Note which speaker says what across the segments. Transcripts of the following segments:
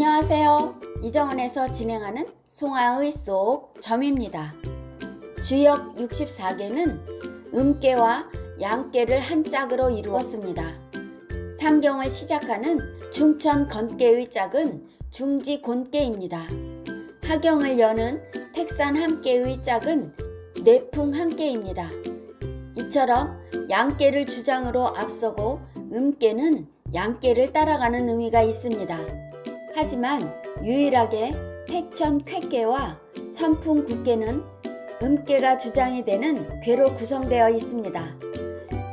Speaker 1: 안녕하세요. 이정원에서 진행하는 송아의 속 점입니다. 주역 64개는 음계와 양계를 한 짝으로 이루었습니다. 상경을 시작하는 중천 건계의 짝은 중지곤계입니다. 하경을 여는 택산 함계의 짝은 내풍 함계입니다. 이처럼 양계를 주장으로 앞서고 음계는 양계를 따라가는 의미가 있습니다. 하지만 유일하게 택천쾌계와 천풍굿계는 음계가 주장이 되는 괴로 구성되어 있습니다.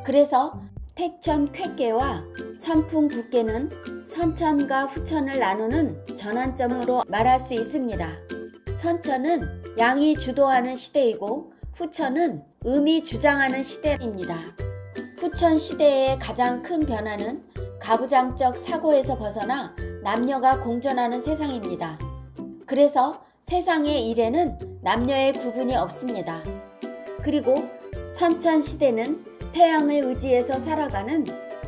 Speaker 1: 그래서 택천쾌계와 천풍굿계는 선천과 후천을 나누는 전환점으로 말할 수 있습니다. 선천은 양이 주도하는 시대이고 후천은 음이 주장하는 시대입니다. 후천 시대의 가장 큰 변화는 가부장적 사고에서 벗어나 남녀가 공존하는 세상입니다. 그래서 세상의 일에는 남녀의 구분이 없습니다. 그리고 선천 시대는 태양을 의지해서 살아가는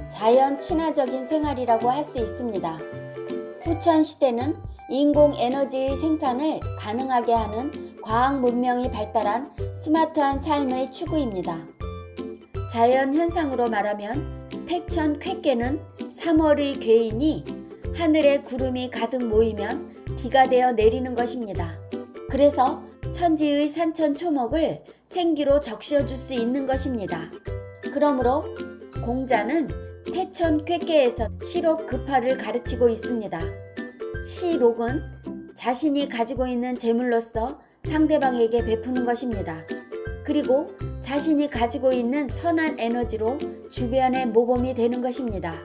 Speaker 1: 자연 친화적인 생활이라고 할 수 있습니다. 후천 시대는 인공 에너지의 생산을 가능하게 하는 과학 문명이 발달한 스마트한 삶의 추구입니다. 자연 현상으로 말하면 택천쾌계는 3월의 괴인이 하늘에 구름이 가득 모이면 비가 되어 내리는 것입니다. 그래서 천지의 산천초목을 생기로 적셔줄 수 있는 것입니다. 그러므로 공자는 태천쾌계에서 시록급화를 가르치고 있습니다. 시록은 자신이 가지고 있는 재물로서 상대방에게 베푸는 것입니다. 그리고 자신이 가지고 있는 선한 에너지로 주변의 모범이 되는 것입니다.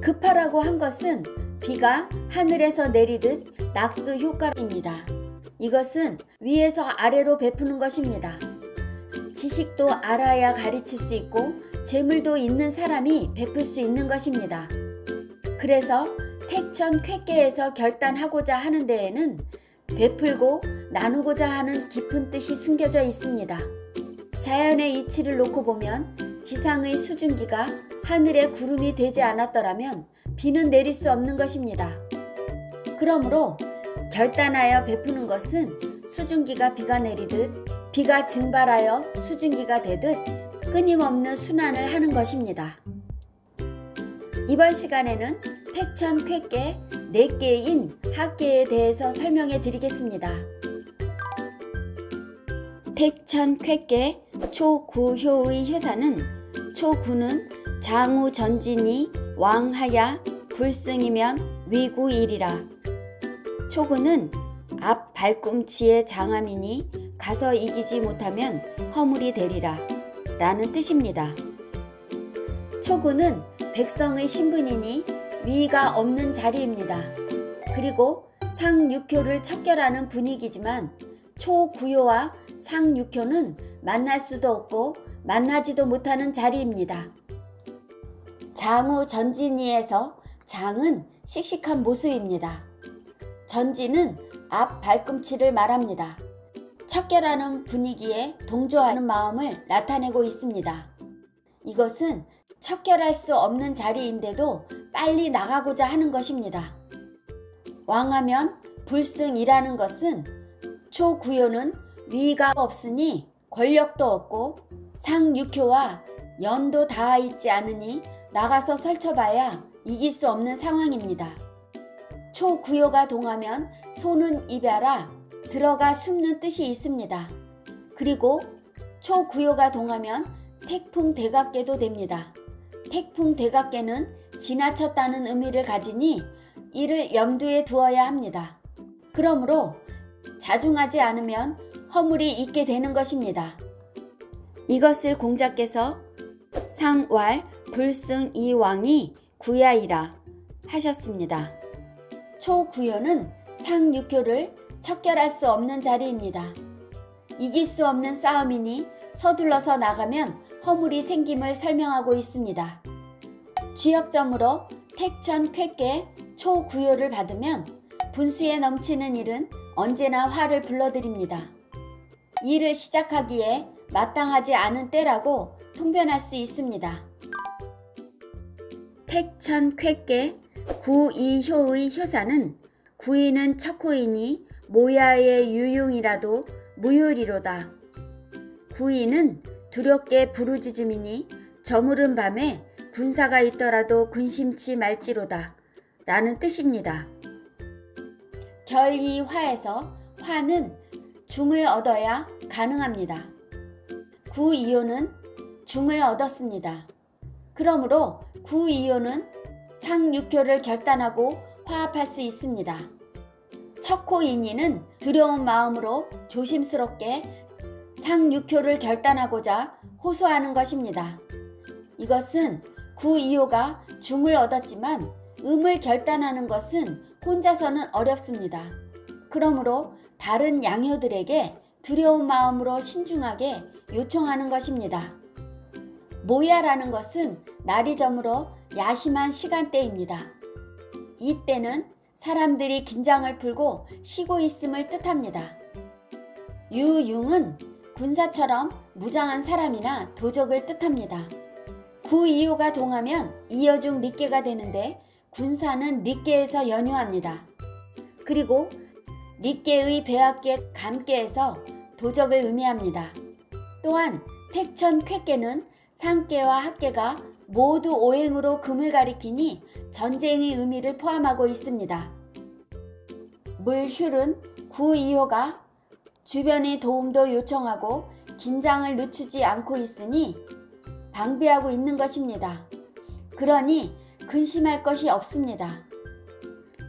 Speaker 1: 급하라고 한 것은 비가 하늘에서 내리듯 낙수 효과입니다. 이것은 위에서 아래로 베푸는 것입니다. 지식도 알아야 가르칠 수 있고 재물도 있는 사람이 베풀 수 있는 것입니다. 그래서 택천쾌계에서 결단하고자 하는 데에는 베풀고 나누고자 하는 깊은 뜻이 숨겨져 있습니다. 자연의 이치를 놓고 보면 지상의 수증기가 하늘의 구름이 되지 않았더라면 비는 내릴 수 없는 것입니다. 그러므로 결단하여 베푸는 것은 수증기가 비가 내리듯 비가 증발하여 수증기가 되듯 끊임없는 순환을 하는 것입니다. 이번 시간에는 택천쾌계 4개인 학계에 대해서 설명해 드리겠습니다. 택천쾌계 초구효의 효사는 초구는 장우전진이 왕하야 불승이면 위구일이라. 초구는 앞 발꿈치의 장함이니 가서 이기지 못하면 허물이 되리라 라는 뜻입니다. 초구는 백성의 신분이니 위가 없는 자리입니다. 그리고 상육효를 척결하는 분위기지만 초구효와 상육효는 만날 수도 없고 만나지도 못하는 자리입니다. 장우전진이에서 장은 씩씩한 모습입니다. 전진은 앞 발꿈치를 말합니다. 척결하는 분위기에 동조하는 마음을 나타내고 있습니다. 이것은 척결할 수 없는 자리인데도 빨리 나가고자 하는 것입니다. 왕하면 불승이라는 것은 초구효는 위가 없으니 권력도 없고 상육효와 연도 닿아 있지 않으니 나가서 설쳐봐야 이길 수 없는 상황입니다. 초구효가 동하면 소는 입야라 들어가 숨는 뜻이 있습니다. 그리고 초구효가 동하면 택풍대각계도 됩니다. 택풍대각계는 지나쳤다는 의미를 가지니 이를 염두에 두어야 합니다. 그러므로 자중하지 않으면 허물이 있게 되는 것입니다. 이것을 공자께서 상왈 불승이왕이 구야이라 하셨습니다. 초구효는 상육효를 척결할 수 없는 자리입니다. 이길 수 없는 싸움이니 서둘러서 나가면 허물이 생김을 설명하고 있습니다. 쥐역점으로 택천쾌계 초구효를 받으면 분수에 넘치는 일은 언제나 화를 불러들입니다. 일을 시작하기에 마땅하지 않은 때라고 통변할 수 있습니다. 택천쾌계 구이효의 효사는 구이는 척호이니 모야의 유용이라도 무효리로다. 구이는 두렵게 부르짖음이니 저물은 밤에 군사가 있더라도 근심치 말지로다 라는 뜻입니다. 결이화에서 화는 중을 얻어야 가능합니다. 구이효는 중을 얻었습니다. 그러므로 구이효는 상육효를 결단하고 화합할 수 있습니다. 척호인이는 두려운 마음으로 조심스럽게 상육효를 결단하고자 호소하는 것입니다. 이것은 구이효가 중을 얻었지만 음을 결단하는 것은 혼자서는 어렵습니다. 그러므로 다른 양효들에게 두려운 마음으로 신중하게 요청하는 것입니다. 모야라는 것은 날이 저물어 야심한 시간대입니다. 이때는 사람들이 긴장을 풀고 쉬고 있음을 뜻합니다. 유융은 군사처럼 무장한 사람이나 도적을 뜻합니다. 구이효가 동하면 이어중 릿계가 되는데 군사는 릿계에서 연유합니다. 그리고 릿계의 배합계 감계에서 도적을 의미합니다. 또한 택천 쾌계는 상계와 합계가 모두 오행으로 금을 가리키니 전쟁의 의미를 포함하고 있습니다. 물휴는 구이효가 주변의 도움도 요청하고 긴장을 늦추지 않고 있으니 방비하고 있는 것입니다. 그러니 근심할 것이 없습니다.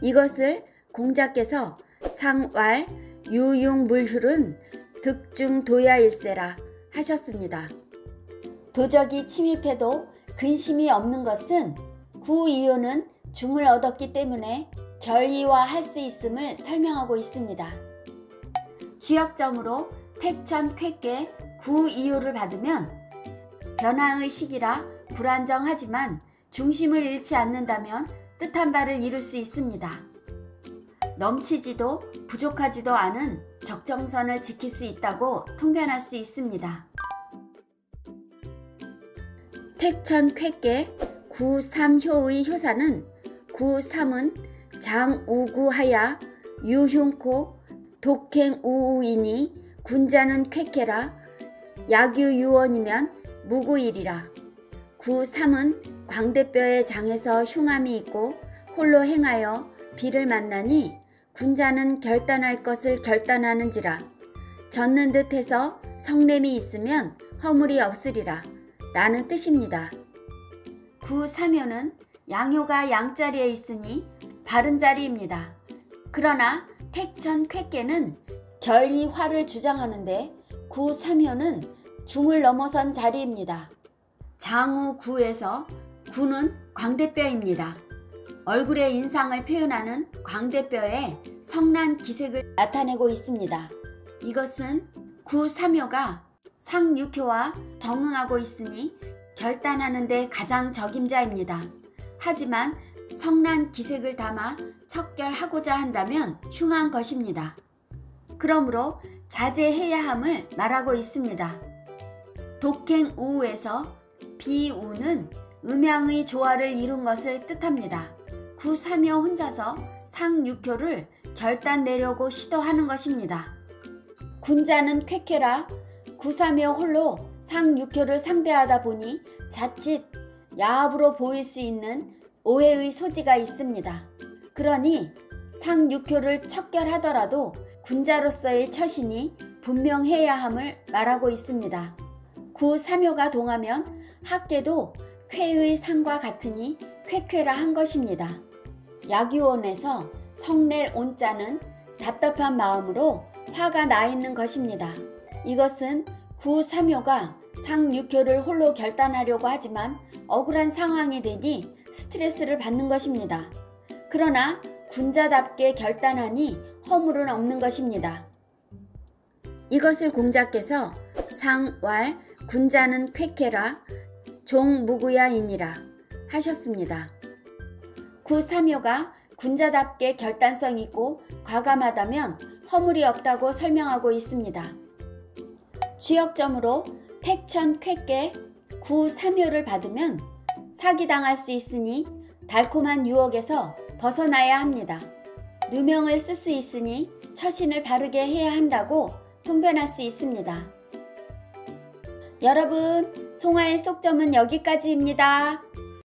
Speaker 1: 이것을 공자께서 상왈 유융물휴는 득중도야일세라 하셨습니다. 도적이 침입해도 근심이 없는 것은 구이효는 중을 얻었기 때문에 결의화할 수 있음을 설명하고 있습니다. 주역점으로 택천 쾌계 구이효를 받으면 변화의 시기라 불안정하지만 중심을 잃지 않는다면 뜻한 바를 이룰 수 있습니다. 넘치지도 부족하지도 않은 적정선을 지킬 수 있다고 통변할 수 있습니다. 택천 쾌계 구삼효의 효사는 구삼은 장우구하야 유흉코 독행우우이니 군자는 쾌쾌라 약유유원이면 무구일이라. 구삼은 광대뼈의 장에서 흉함이 있고 홀로 행하여 비를 만나니 군자는 결단할 것을 결단하는지라. 젖는 듯해서 성냄이 있으면 허물이 없으리라 라는 뜻입니다. 구삼효는 양효가 양자리에 있으니 바른 자리입니다. 그러나 택천 쾌계는 결이화를 주장하는데 구삼효는 중을 넘어선 자리입니다. 장우구에서 구는 광대뼈입니다. 얼굴의 인상을 표현하는 광대뼈에 성난 기색을 나타내고 있습니다. 이것은 구삼효가 상육효와 정응하고 있으니 결단하는 데 가장 적임자입니다. 하지만 성난 기색을 담아 척결하고자 한다면 흉한 것입니다. 그러므로 자제해야 함을 말하고 있습니다. 독행우에서 비우는 음양의 조화를 이룬 것을 뜻합니다. 구삼효 혼자서 상육효를 결단내려고 시도하는 것입니다. 군자는 쾌쾌라 구삼효 홀로 상육효를 상대하다 보니 자칫 야합으로 보일 수 있는 오해의 소지가 있습니다. 그러니 상육효를 척결하더라도 군자로서의 처신이 분명해야 함을 말하고 있습니다. 구삼효가 동하면 합계도 쾌의 상과 같으니 쾌쾌라 한 것입니다. 약유원에서 성낼 온자는 답답한 마음으로 화가 나 있는 것입니다. 이것은 구삼효가 상육효를 홀로 결단하려고 하지만 억울한 상황이 되니 스트레스를 받는 것입니다. 그러나 군자답게 결단하니 허물은 없는 것입니다. 이것을 공자께서 상왈 군자는 쾌쾌라 종무구야이니라 하셨습니다. 구삼효가 군자답게 결단성 있고 과감하다면 허물이 없다고 설명하고 있습니다. 주역점으로 택천 쾌계 구삼효를 받으면 사기당할 수 있으니 달콤한 유혹에서 벗어나야 합니다. 누명을 쓸 수 있으니 처신을 바르게 해야 한다고 통변할 수 있습니다. 여러분, 송아의 속점은 여기까지입니다.